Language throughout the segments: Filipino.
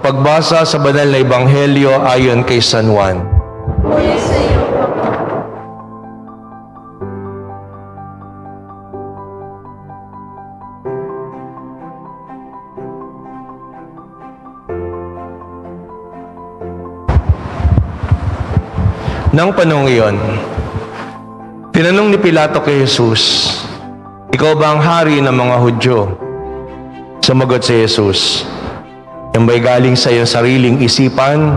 Ang pagbasa sa banal na ebanghelyo ayon kay San Juan. Muli sa iyo, Panginoon. Nang panahong iyon, tinanong ni Pilato kay Jesus, "Ikaw ba ang hari ng mga Hudyo?" Sumagot si Jesus, "Yan ba'y galing sa iyong sariling isipan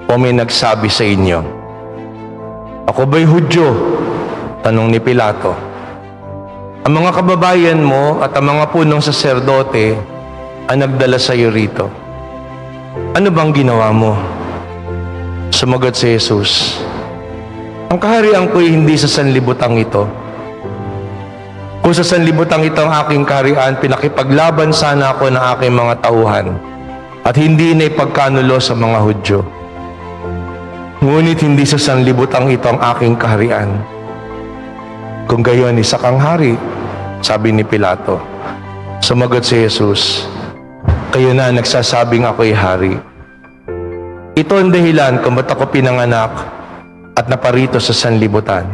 o may nagsabi sa inyo?" "Ako ba'y Hudyo?" tanong ni Pilato. "Ang mga kababayan mo at ang mga punong saserdote ang nagdala sa iyo rito. Ano bang ginawa mo?" Sumagot si Jesus, "Ang kaharian ko'y hindi sa sanlibutan ito. Kung sa sanlibutan ito ang aking kaharian, pinakipaglaban sana ako ng aking mga tauhan at hindi na ipagkanulo sa mga Hudyo. Ngunit hindi sa sanlibutan ito ang aking kaharian. Kung gayon, isa kang hari," sabi ni Pilato. Sumagot si Jesus, "Kayo na nagsasabing ako'y hari. Ito ang dahilan kung ba't ako pinanganak at naparito sa sanlibutan,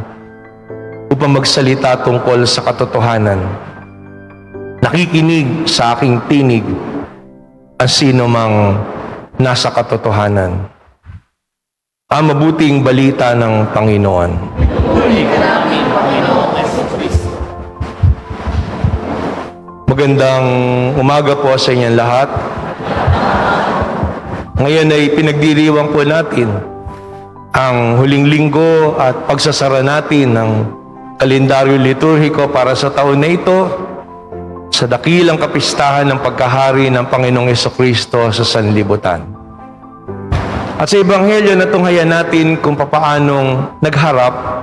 upang magsalita tungkol sa katotohanan. Nakikinig sa aking tinig ang sino mang nasa katotohanan." Ang mabuting balita ng Panginoon. Muli ka namin, Panginoong Jesucristo. Magandang umaga po sa inyong lahat. Ngayon ay pinagdiriwang po natin ang huling linggo at pagsasara natin ng kalendaryo liturhiko para sa taon na ito sa dakilang kapistahan ng pagkahari ng Panginoong Jesucristo sa sanlibutan. At sa ebanghelyo na tunghayan natin kung papaanong nagharap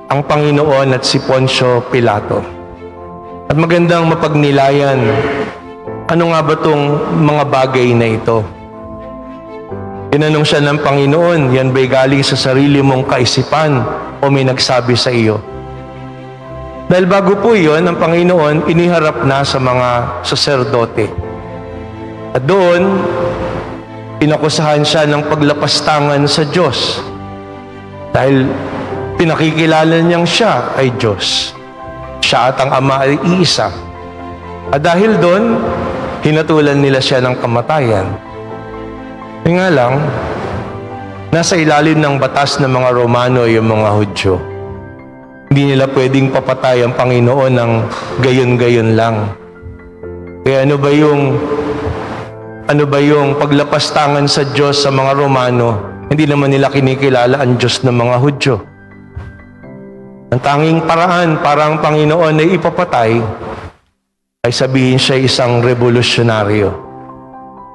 ang Panginoon at si Poncio Pilato. At magandang mapagnilayan, ano nga ba itong mga bagay na ito? Tinanong siya ng Panginoon, "Yan ba'y galing sa sarili mong kaisipan o may nagsabi sa iyo?" Dahil bago po yun, ang Panginoon iniharap na sa mga saserdote. At doon, pinakusahan siya ng paglapastangan sa Diyos. Dahil pinakikilala niyang siya ay Diyos. Siya at ang Ama ay iisa. At dahil doon, hinatulan nila siya ng kamatayan. Yung nga lang, nasa ilalim ng batas ng mga Romano yung mga Hudyo. Hindi nila pwedeng papatay ang Panginoon ng gayon-gayon lang. Kaya ano ba yung paglapastangan sa Diyos sa mga Romano? Hindi naman nila kinikilala ang Diyos ng mga Hudyo. Ang tanging paraan para ang Panginoon ay ipapatay ay sabihin siya isang revolusyonaryo,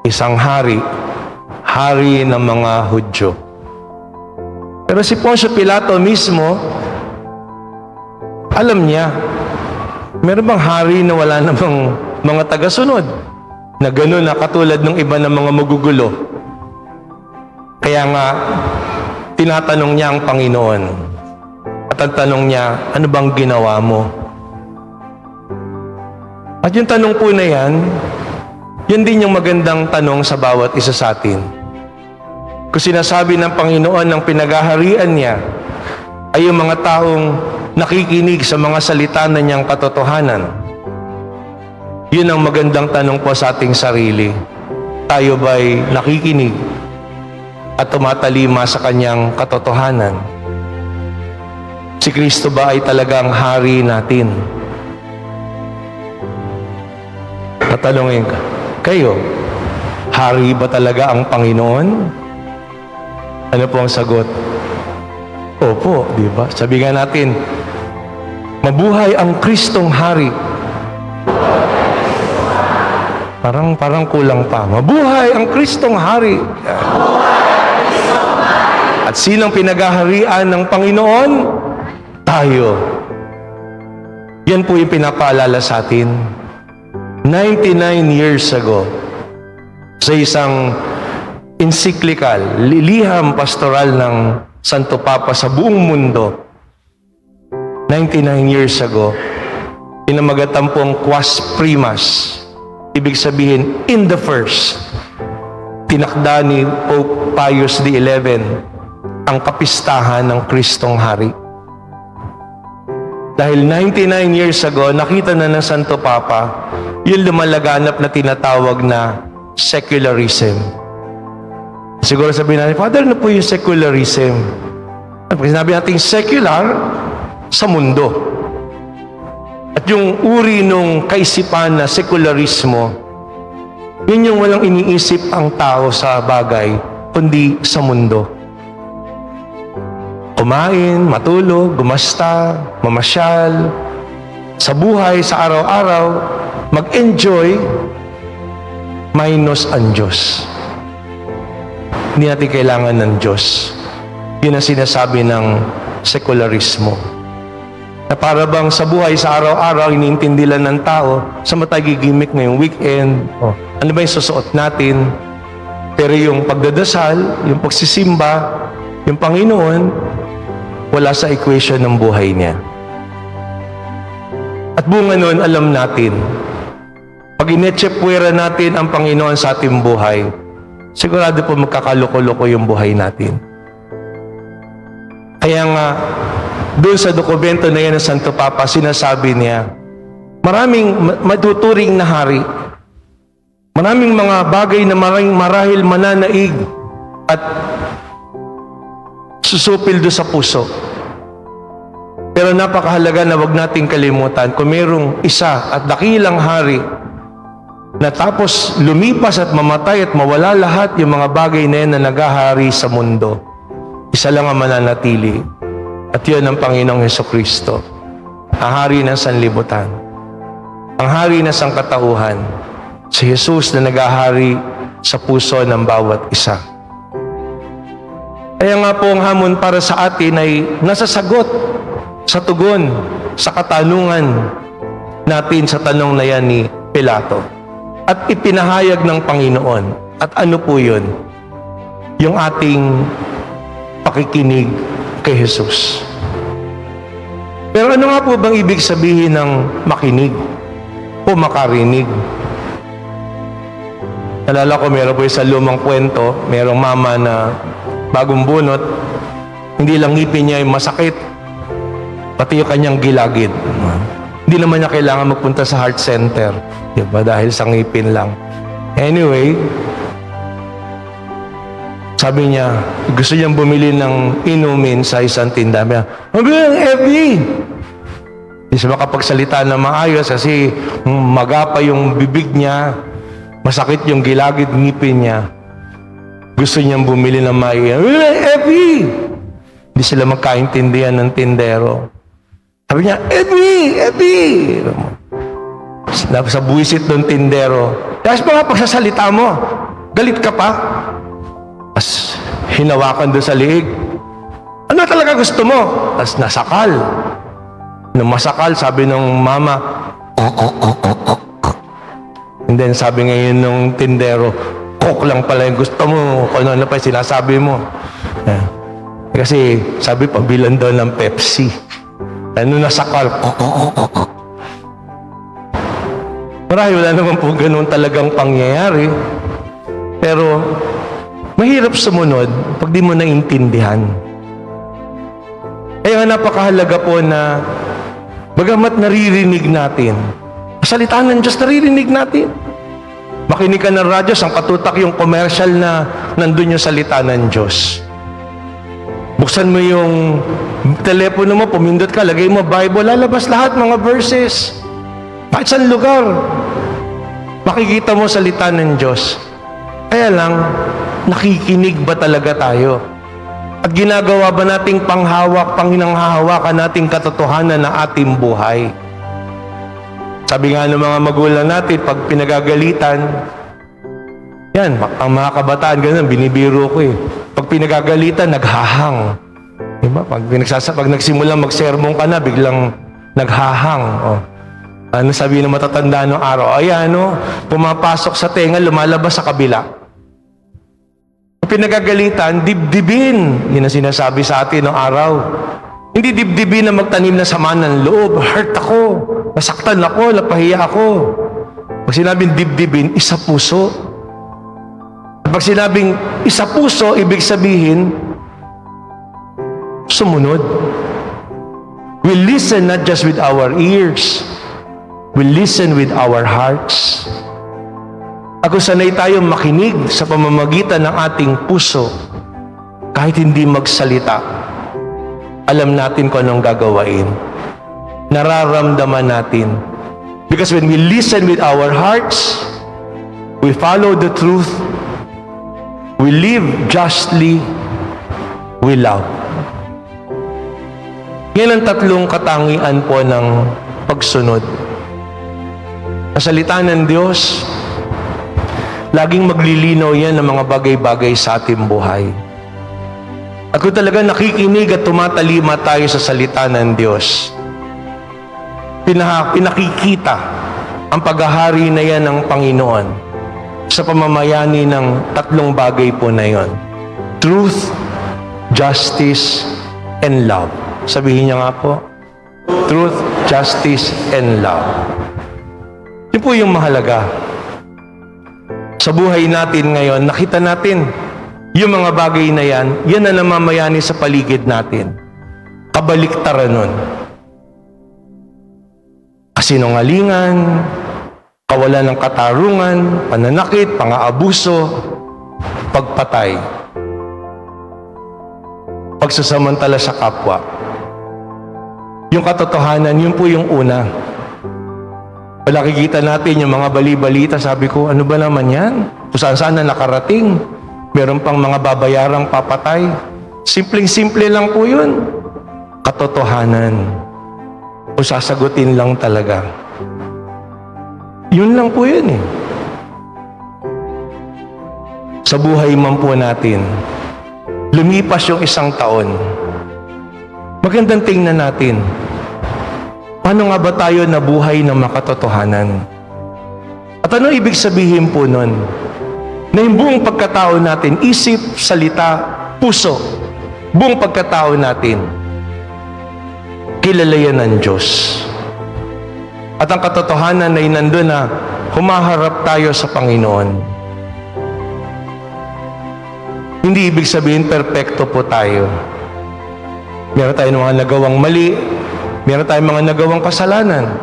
isang hari ng mga Hudyo. Pero si Poncio Pilato mismo, alam niya, meron bang hari na wala namang mga tagasunod na gano'n na katulad ng iba ng mga magugulo? Kaya nga, tinatanong niya ang Panginoon. At ang tanong niya, "Ano bang ginawa mo?" At yung tanong po na yan din yung magandang tanong sa bawat isa sa atin. Kung sinasabi ng Panginoon ng pinaghaharian niya ay yung mga taong nakikinig sa mga salita na niyang katotohanan, yun ang magandang tanong po sa ating sarili. Tayo ba'y nakikinig at tumatalima sa kanyang katotohanan? Si Kristo ba ay talagang hari natin? Tatanungin ka, kayo, hari ba talaga ang Panginoon? Ano po ang sagot? Opo, di ba? Sabi nga natin, mabuhay ang Kristong hari. Parang kulang pa. Mabuhay ang Kristong hari. At sinong pinaghaharian ng Panginoon? Tayo. Yan po yung pinapaalala sa atin. 99 years ago, sa isang encyclical, liham pastoral ng Santo Papa sa buong mundo, 99 years ago, pinamagatan pong Quas Primas. Ibig sabihin, in the first. tinakda ni Pope Pius XI ang kapistahan ng Kristong Hari. Dahil 99 years ago, nakita na ng Santo Papa yung lumalaganap na tinatawag na secularism. Siguro sabihin natin, Father, ano po yung secularism? Pag sinabi natin secular, sa mundo. At yung uri nung kaisipan na sekularismo, yun yung walang iniisip ang tao sa bagay, kundi sa mundo. Kumain, matulog, gumasta, mamasyal, sa buhay, sa araw-araw, mag-enjoy, minus ang Diyos. Hindi natin kailangan ng Diyos. Yun ang sinasabi ng sekularismo. Na para bang sa buhay, sa araw-araw, iniintindi lang ng tao, sa matagigimik ngayong weekend, ano ba yung susuot natin? Pero yung pagdadasal, yung pagsisimba, yung Panginoon, wala sa equation ng buhay niya. At bunga nun, alam natin, pag inetsepwera natin ang Panginoon sa ating buhay, sigurado po magkakaloko-loko yung buhay natin. Kaya nga, doon sa dokumento na yan ng Santo Papa, sinasabi niya, maraming matuturing na hari, maraming mga bagay na marahil mananaig at susupil doon sa puso. Pero napakahalaga na wag nating kalimutan kung mayroong isa at dakilang hari na tapos lumipas at mamatay at mawala lahat yung mga bagay na yan na nagahari sa mundo. Isa lang ang mananatili. At yun ang Panginoong Hesukristo. Ang hari ng sanlibutan. Ang hari ng sangkatauhan. Si Jesus na nagahari sa puso ng bawat isa. Kaya nga po ang hamon para sa atin ay nasasagot sa tugon, sa katanungan natin sa tanong na yan ni Pilato. At ipinahayag ng Panginoon. At ano po yun? Yung ating pakikinig kay Jesus. Pero ano nga po bang ibig sabihin ng makinig o makarinig? Nalala ko, meron po sa lumang kwento, merong mama na bagong bunot, hindi lang ngipin niya yung masakit, pati yung kanyang gilagid. Hindi naman niya kailangan magpunta sa heart center. Diba? Dahil sa ngipin lang. Anyway, sabi niya, gusto niyang bumili ng inumin sa isang tindahan. Mabili ng FB! Hindi siya makapagsalita na maayos kasi magapa yung bibig niya, masakit yung gilagid ngipin niya. Gusto niyang bumili ng maiyan. Mabili ng FB! Hindi sila magkaintindihan ng tindero. Sabi niya, Ebi! Sa buwisit ng tindero, dahil pa nga pagsasalita mo, galit ka pa. Tapos hinawakan doon sa liig. Ano talaga gusto mo? Tapos nasakal. Nung masakal, sabi ng mama, and then sabi ngayon nung tindero, coke lang pala yung gusto mo, kung ano pa yung sinasabi mo. Kasi sabi, pabilan daw ng Pepsi. Ano nasakal? Marahil wala naman po ganun talagang pangyayari. Pero mahirap sumunod pag di mo naintindihan. Kaya napakahalaga po na bagamat naririnig natin, salita ng Diyos naririnig natin. Makinig ka ng radyo, sang katutak yung commercial na nandun yung salita ng Diyos. Buksan mo yung telepono mo, pumindot ka, lagay mo Bible, lalabas lahat mga verses. Kahit saan lugar, makikita mo salita ng Diyos. Kaya lang, nakikinig ba talaga tayo? At ginagawa ba nating panghawak, panghinanghahawakan nating katotohanan ng ating buhay? Sabi nga ng mga magulang natin, pag pinagagalitan, yan, ang mga kabataan, ganun, binibiro ko eh. Pag pinagagalitan, naghahang. Diba? Pag nagsimulang magsermon ka na, biglang naghahang. Oh. Ano sabi ng matatanda ng araw? Ayan, no? Pumapasok sa tenga, lumalabas sa kabila. Pag pinagagalitan, dibdibin. Yun ang sinasabi sa atin ng araw. Hindi dibdibin na magtanim na sama ng loob. Hurt ako. Nasaktan ako. Napahiya ako. Pag sinabing dibdibin, isa puso. Kapag sinabing isa puso, ibig sabihin, sumunod. We listen not just with our ears, we listen with our hearts. Ako sanay tayong makinig sa pamamagitan ng ating puso, kahit hindi magsalita. Alam natin kung anong gagawain. Nararamdaman natin. Because when we listen with our hearts, we follow the truth, we live justly, we love. Yan ang tatlong katangian po ng pagsunod. Sa salita ng Diyos, laging maglilinaw yan ng mga bagay-bagay sa ating buhay. At kung talaga nakikinig at tumatalima tayo sa salita ng Diyos, pinakikita ang paghahari na yan ng Panginoon sa pamamayani ng tatlong bagay po na yon: truth, justice, and love. Sabihin niya nga po, truth, justice, and love. Yun po yung mahalaga. Sa buhay natin ngayon, nakita natin yung mga bagay na yan, yan na namamayani sa paligid natin. Kabaliktaran nun. Kasinungalingan, kawalan ng katarungan, pananakit, pang-aabuso, pagpatay, pagsasamantala sa kapwa. Yung katotohanan, yun po yung una. Nakikita natin yung mga bali-balita, sabi ko, ano ba naman yan? Kung saan-saan na nakarating, meron pang mga babayarang papatay. Simpleng-simple lang po yun. Katotohanan. Kung sasagutin lang talaga. Yun lang po yun eh. Sa buhay man po natin, lumipas yung isang taon. Magandang tingnan natin. Paano nga ba tayo nabuhay ng makatotohanan? At ano ibig sabihin po nun? Na yung buong pagkatao natin, isip, salita, puso, buong pagkatao natin, kilala yan ng Diyos. At ang katotohanan ay nandun na humaharap tayo sa Panginoon. Hindi ibig sabihin perpekto po tayo. Meron tayong mga nagawang mali, meron tayong mga nagawang kasalanan.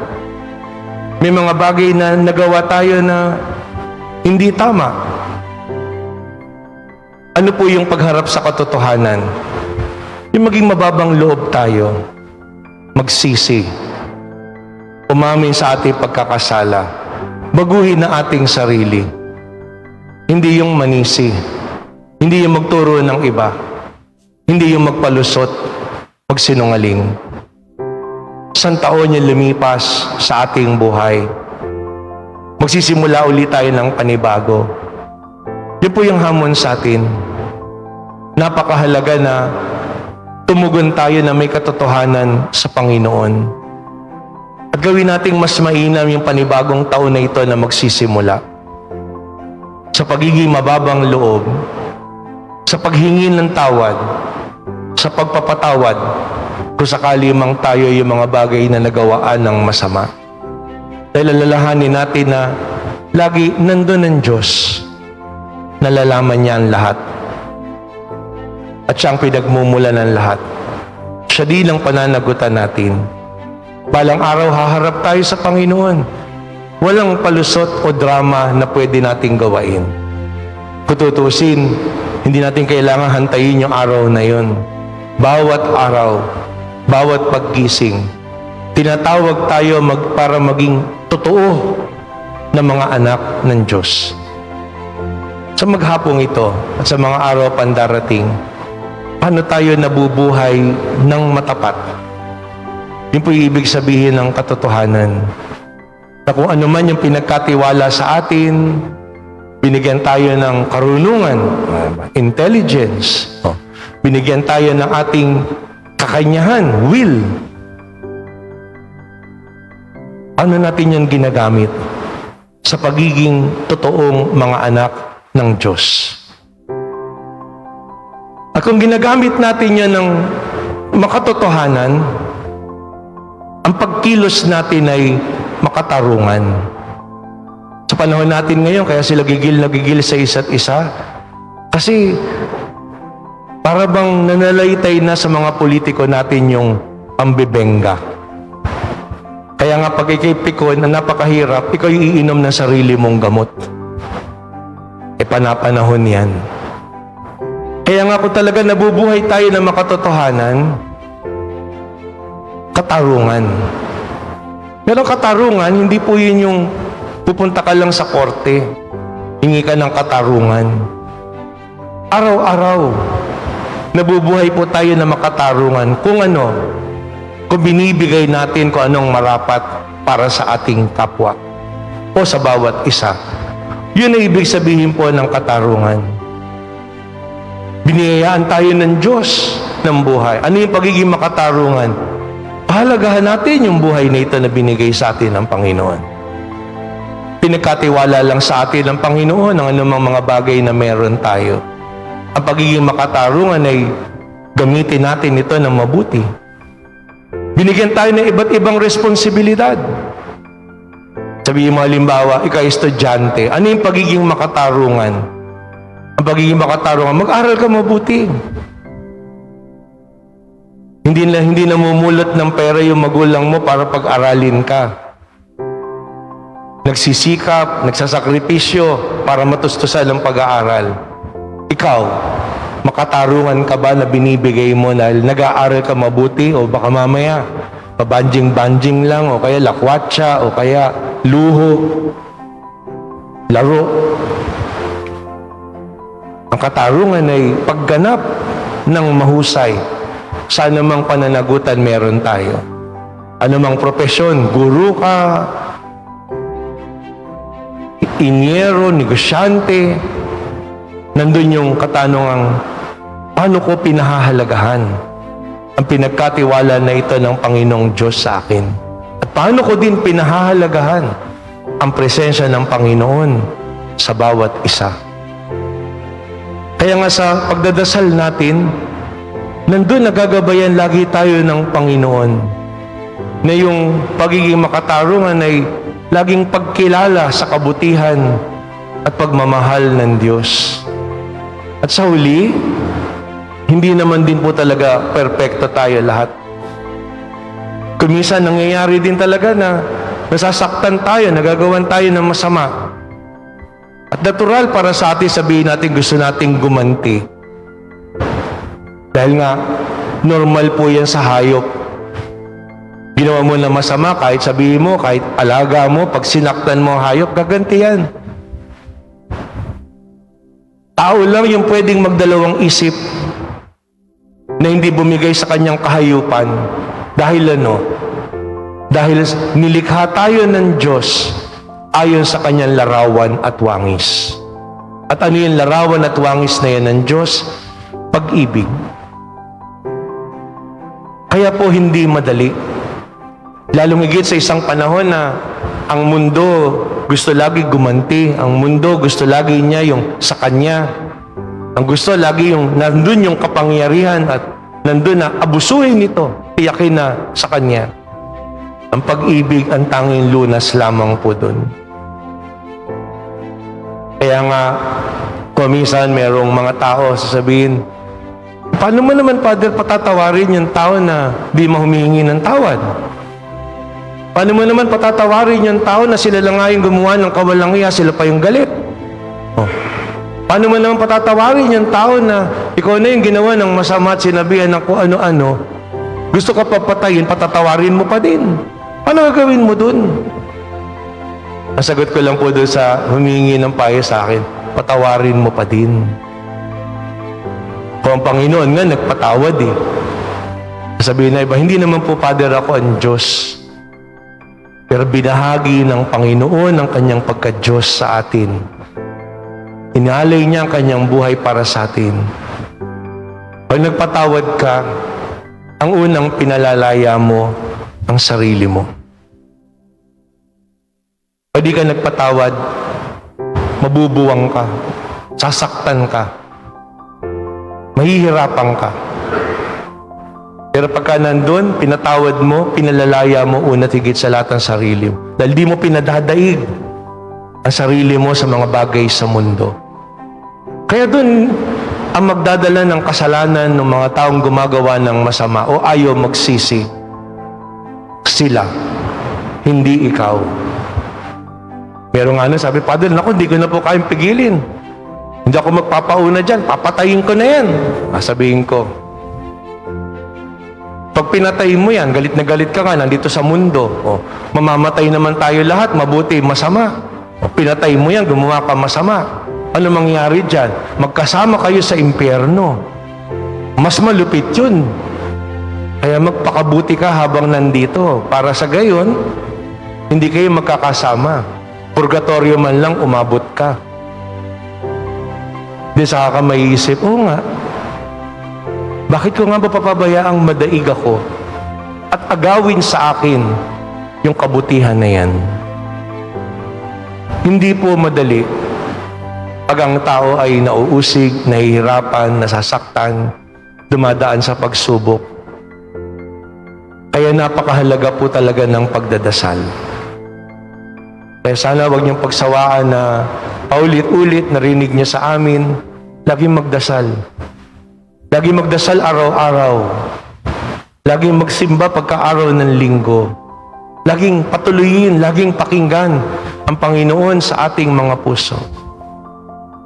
May mga bagay na nagawa tayo na hindi tama. Ano po yung pagharap sa katotohanan? Yung maging mababang loob tayo, magsisi, umamin sa ating pagkakasala, baguhin na ating sarili. Hindi yung manisi, hindi yung magturo ng iba, hindi yung magpalusot, magsinungaling. Isang taon yung lumipas sa ating buhay. Magsisimula ulit tayo ng panibago. Yun po yung hamon sa atin. Napakahalaga na tumugon tayo na may katotohanan sa Panginoon. At gawin nating mas mainam yung panibagong taon na ito na magsisimula. Sa pagiging mababang loob, sa paghingi ng tawad, sa pagpapatawad, kung sakali mang tayo yung mga bagay na nagawaan ng masama. Dahil alalahanin natin na lagi nandun ang Diyos. Nalalaman niya ang lahat. At siya ang pinagmumula ng lahat. Siya din ang pananagutan natin. Balang araw haharap tayo sa Panginoon. Walang palusot o drama na pwede nating gawain. Kung tutusin, hindi natin kailangan hantayin yung araw na yun. Bawat araw, bawat paggising, tinatawag tayo para maging totoo na mga anak ng Diyos. Sa maghapong ito at sa mga araw pandarating, paano tayo nabubuhay ng matapat? Yun po yung ibig sabihin ng katotohanan. Na kung ano man yung pinagkatiwala sa atin, binigyan tayo ng karunungan, intelligence, binigyan tayo ng ating kakanyahan, will. Ano natin yung ginagamit sa pagiging totoong mga anak ng Diyos? At kung ginagamit natin yan ng makatotohanan, ang pagkilos natin ay makatarungan. Sa panahon natin ngayon, kaya sila gigil na gigil sa isa't isa, Kasi para bang nanalaitay na sa mga politiko natin yung pambebenga. Kaya nga pag ikay pikon na napakahirap, ikaw yung iinom ng sarili mong gamot. Panapanahon yan. Kaya nga kung talaga nabubuhay tayo ng makatotohanan, katarungan. Pero katarungan, hindi po yun yung pupunta ka lang sa korte, hingi ka ng katarungan. Araw-araw, nabubuhay po tayo ng makatarungan kung binibigay natin kung anong marapat para sa ating kapwa o sa bawat isa. Yun ang ibig sabihin po ng katarungan. Biniyayaan tayo ng Diyos ng buhay. Ano yung pagiging makatarungan? Pahalagahan natin yung buhay na ito na binigay sa atin ng Panginoon. Pinagkatiwala lang sa atin ng Panginoon ang anumang mga bagay na meron tayo. Ang pagiging makatarungan ay gamitin natin ito ng mabuti. Binigyan tayo ng iba't ibang responsibilidad. Sabihin mo halimbawa, ikaw estudyante, ano yung pagiging makatarungan? Ang pagiging makatarungan, mag-aral ka mabuti. Hindi namumulot ng pera yung magulang mo para pag-aralin ka. Nagsisikap, nagsasakripisyo para matustusan ang pag-aaral. Ikaw, makatarungan ka ba na binibigay mo na nag-aaral ka mabuti o baka mamaya pabanjing-banjing lang o kaya lakwatsa o kaya luho, laro. Ang katarungan ay pagganap ng mahusay sa anumang pananagutan meron tayo. Anumang profesyon, guru ka, inyero, negosyante, nandun yung katanungang paano ko pinahahalagahan ang pinagkatiwala na ito ng Panginoong Diyos sa akin? At paano ko din pinahahalagahan ang presensya ng Panginoon sa bawat isa? Kaya nga sa pagdadasal natin, nandun nagagabayan lagi tayo ng Panginoon na yung pagiging makatarungan ay laging pagkilala sa kabutihan at pagmamahal ng Diyos. At sa huli, hindi naman din po talaga perpekto tayo lahat. Kuminsan nangyayari din talaga na nasasaktan tayo, nagagawan tayo ng masama. At natural para sa atin sabihin natin gusto nating gumanti. Dahil nga, normal po yan sa hayop. Ginawa mo na masama, kahit sabihin mo, kahit alaga mo, pag sinaktan mo ang hayop, gaganti yan. Tao lang yung pwedeng magdalawang isip na hindi bumigay sa kanyang kahayupan. Dahil Dahil nilikha tayo ng Diyos ayon sa kanyang larawan at wangis. At ano yung larawan at wangis na yan ng Diyos? Pag-ibig. Kaya po hindi madali. Lalong higit sa isang panahon na ang mundo gusto lagi gumanti. Ang mundo gusto lagi niya yung sa kanya. Ang gusto lagi yung nandun yung kapangyarihan at nandun na abusuhin ito, tiyakin na sa kanya. Ang pag-ibig ang tanging lunas lamang po dun. Kaya nga, kung minsan merong mga tao sasabihin, paano mo naman, Father, patatawarin yung tao na di mahumihingi ng tawad? Paano mo naman patatawarin yung tao na sila lang nga yung gumawa ng kawalang iya, sila pa yung galit? Oh. Paano mo naman patatawarin yung tao na ikaw na yung ginawa ng masama at sinabihan ng kung ano-ano, gusto ka papatayin, patatawarin mo pa din? Paano gagawin mo dun? Ang sagot ko lang po doon sa humingi ng payo sa akin, patawarin mo pa din. Kung ang Panginoon nga nagpatawad eh. Sabihin na iba, hindi naman po, Father, ako ang Diyos. Pero binahagi ng Panginoon ang kanyang pagka-Diyos sa atin. Inalay niya ang kanyang buhay para sa atin. Pag nagpatawad ka, ang unang pinalalaya mo ang sarili mo. Pag di ka nagpatawad, mabubuwang ka, sasaktan ka, mahihirapan ka. Pero pagka nandun, pinatawad mo, pinalalaya mo, una higit sa lahat ang sarili mo. Dahil di mo pinadadaig ang sarili mo sa mga bagay sa mundo. Kaya dun, ang magdadala ng kasalanan ng mga taong gumagawa ng masama o ayaw magsisi. Sila, hindi ikaw. Meron nga na sabi, Father, naku, hindi ko na po kayang pigilin. Hindi ako magpapauna dyan, papatayin ko na yan. Sabihin ko, pag pinatay mo yan, galit na galit ka nga, nandito sa mundo. Mamamatay naman tayo lahat, mabuti, masama. Pinatay mo yan, gumawa ka masama. Ano mangyari dyan? Magkasama kayo sa impyerno. Mas malupit yun. Kaya magpakabuti ka habang nandito. Para sa gayon, hindi kayo magkakasama. Purgatorio man lang, umabot ka. Di saka ka maiisip, oo nga, bakit ko nga ba papabayaang madaig ako at agawin sa akin yung kabutihan na yan? Hindi po madali pag ang tao ay nauusig, nahihirapan, nasasaktan, dumadaan sa pagsubok. Kaya napakahalaga po talaga ng pagdadasal. Kaya sana wag niyong pagsawaan na paulit-ulit narinig niyo sa amin, laging magdasal. Laging magdasal araw-araw. Laging magsimba pagka-araw ng linggo. Laging patuloyin, laging pakinggan ang Panginoon sa ating mga puso.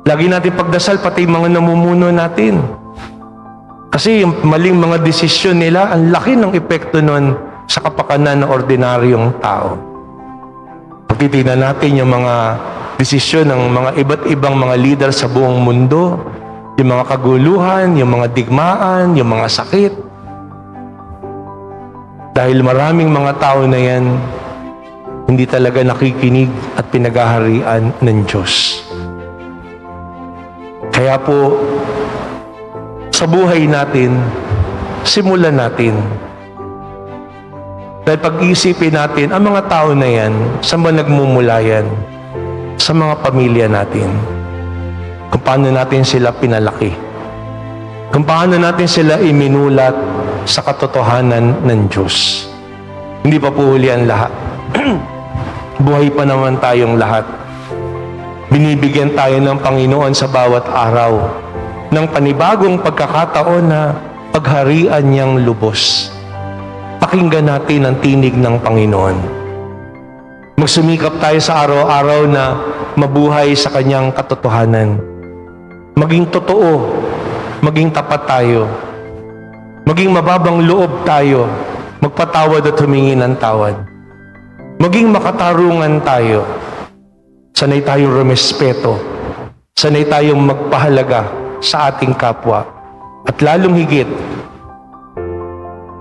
Lagi natin pagdasal pati mga namumuno natin. Kasi yung maling mga desisyon nila, ang laki ng epekto nun sa kapakanan ng ordinaryong tao. Pagtitignan natin yung mga desisyon ng mga iba't ibang mga leader sa buong mundo, yung mga kaguluhan, yung mga digmaan, yung mga sakit. Dahil maraming mga tao na yan, hindi talaga nakikinig at pinaghaharian ng Diyos. Kaya po, sa buhay natin, simulan natin. Dahil pag-iisipin natin, ang mga tao na yan, saan ba nagmumula yan? Sa mga pamilya natin. Kung paano natin sila pinalaki. Kung paano natin sila iminulat sa katotohanan ng Diyos. Hindi pa po huli ang lahat. Buhay pa naman tayong lahat. Binibigyan tayo ng Panginoon sa bawat araw ng panibagong pagkakataon na pagharian niyang lubos. Pakinggan natin ang tinig ng Panginoon. Magsumikap tayo sa araw-araw na mabuhay sa kanyang katotohanan. Maging totoo, maging tapat tayo. Maging mababang loob tayo, magpatawad at humingi ng tawad. Maging makatarungan tayo. Sanay tayong rumespeto. Sanay tayong magpahalaga sa ating kapwa. At lalong higit,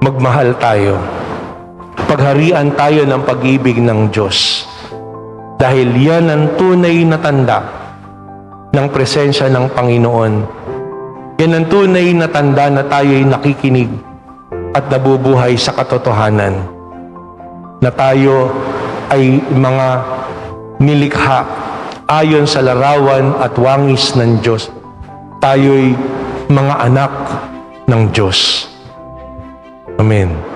magmahal tayo. Pagharian tayo ng pag-ibig ng Diyos. Dahil yan ang tunay na tanda ng presensya ng Panginoon. Yan ang tunay na tanda na tayo'y nakikinig at nabubuhay sa katotohanan. Na tayo ay mga nilikha ayon sa larawan at wangis ng Diyos. Tayo'y mga anak ng Diyos. Amen.